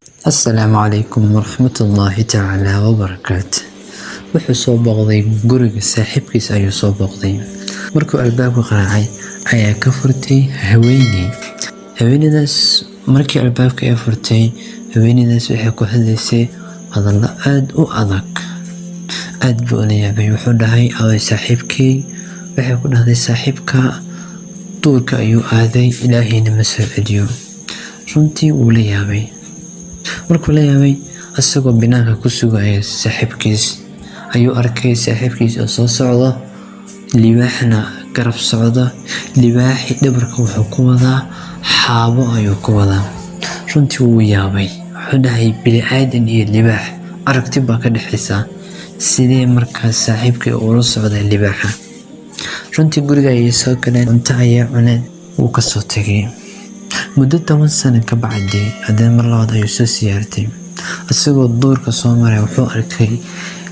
Asalaamu calaykum waraxmatullaahi tacaala wabarakaatu. Wuxuu soo booqday guriga saaxiibkiis ayuu soo booqday. Markuu albaabka qaraacay ayaa ka furtay haweeney. Haweeneydaas markii albaabka ay furtay, haweeneydaas waxay ku hadlaysay hadallo aad u adag. Aad buu ula yaabay. Wuxuu dhahay away saaxiibkay. Waxay ku dhahday saaxiibka duurka ayuu aaday, ilaahayna ma soo celiyo. Runtii wuu la yaabay. Markuu la yaabay asagoo binaanka ku sugaya saaxiibkiis ayuu arkay saaxiibkiis oo soo socdo, libaaxna garab socdo. Libaaxi dhabarka wuxuu ku wadaa xaabo ayuu ku wadaa. Runtii wuu yaabay. Wuxuu dhahay bini'aadan iyo libaax aragti baa ka dhaxaysa, sidee markaas saaxiibkii ula socdaa libaaxa. Runtii guriga ayay soo galeen, cunto ayay cuneen, wuu ka soo tegay. Muddo 10 sano ka bacdi haddana mar labaad ayuu soo siyaartay. Asagoo duurka soo maray wuxuu arkay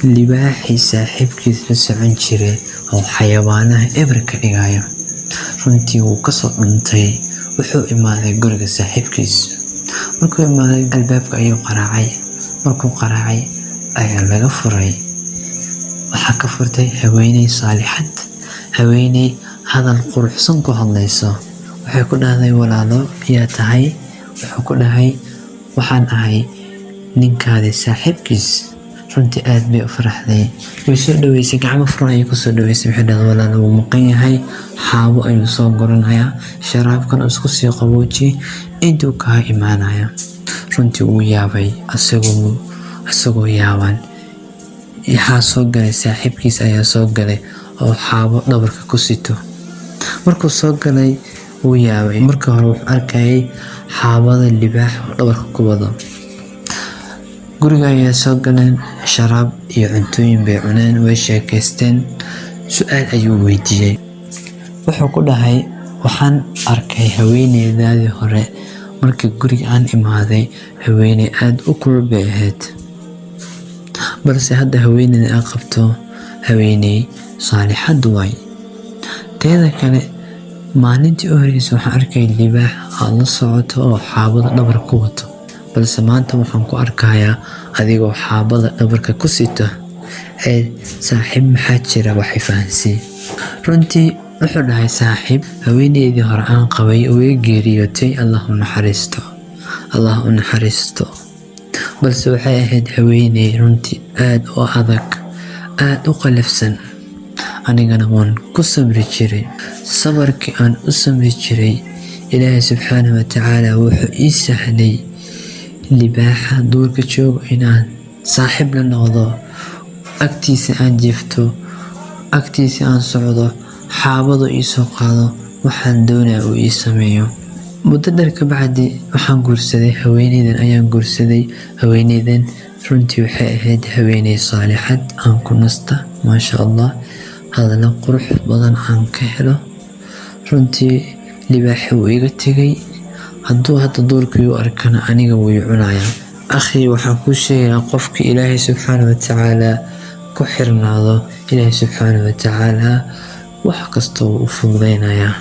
libaaxii saaxiibkiis la socon jiray oo xayawaanaha eber ka dhigaya. Runtii wuu ka soo dhuntay. Wuxuu imaaday guriga saaxiibkiis. Markuu imaaday albaabka ayuu qaraacay. Markuu qaraacay ayaa laga furay. Waxaa ka furtay haweeney saalixad, haweeney hadal quruxsan ku hadlayso. Waxay ku dhahday walaalo yaa tahay. Wuxuu ku dhahay waxaan ahay ninkaadii saaxiibkiis. Runtii aad bay u faraxday. Way soo dhaweysay, gacmo furan ayay ku soo dhaweysay. Waxay dhahday walaalo wuu maqan yahay, xaabo ayuu soo guranayaa, sharaabkan isku sii qabooji, intuu kaa imaanaya. Runtii wuu yaabay. Asagoo yaaban waxaa soo galay saaxiibkiis ayaa soo galay oo xaabo dhabarka ku sito. Markuu soo galay wuu yaabay. Marka hore wuxuu arkayay xaabada libaax oo dhabarka ku wado. Guriga ayaa soo galeen, sharaab iyo cuntooyin bay cuneen, way sheekaysteen. Su'aal ayuu weydiiyey. Wuxuu ku dhahay waxaan arkay haweeneydaadii hore markii guriga aan imaaday, haweeney aad u kulul bay ahayd, balse hadda haweeneyda aan qabto haweeney saalixad waay. Teeda kale maalintii u horeysay waxaan arkay libaax aad la socoto oo xaabada dhabarka ku wato, balse maanta waxaan ku arkayaa adigoo xaabada dhabarka ku sita. Saaxiib maxaa jira? waxay fahansay. Runtii wuxuu dhahay saaxiib haweeneydii hore aan qabay way geeriyootay, Allah u naxariisto, balse waxay ahayd haweeney runtii aad u adag, aad u qalafsan. Anigana waan ku sabri jiray. Sabarkii aan u sabri jiray Ilaahay subxaanahu wa tacaala wuxuu ii sahlay libaaxa duurka joogo inaan saaxiib la noqdo, agtiisa aan jiifto, agtiisa aan socdo, xaabadu ii soo qaado, waxaan doonaa uu ii sameeyo. Muddo dheer ka bacdi waxaan guursaday haweeneydan ayaan guursaday. Haweeneydan runtii waxay ahayd haweeney saalixad aan ku nasta, maasha Allah, hadallo qurux badan aan ka helo. Runtii libaaxi wuu iga tegay. Hadduu hadda duurka igu arkana aniga wuu i cunayaa. Akhi, waxaan kuu sheegayaa qofka Ilaahay subxaanahu wa tacaala ku xirnaado, Ilaahay subxaanahu wa tacaala wax kasta wuu u fududeynayaa.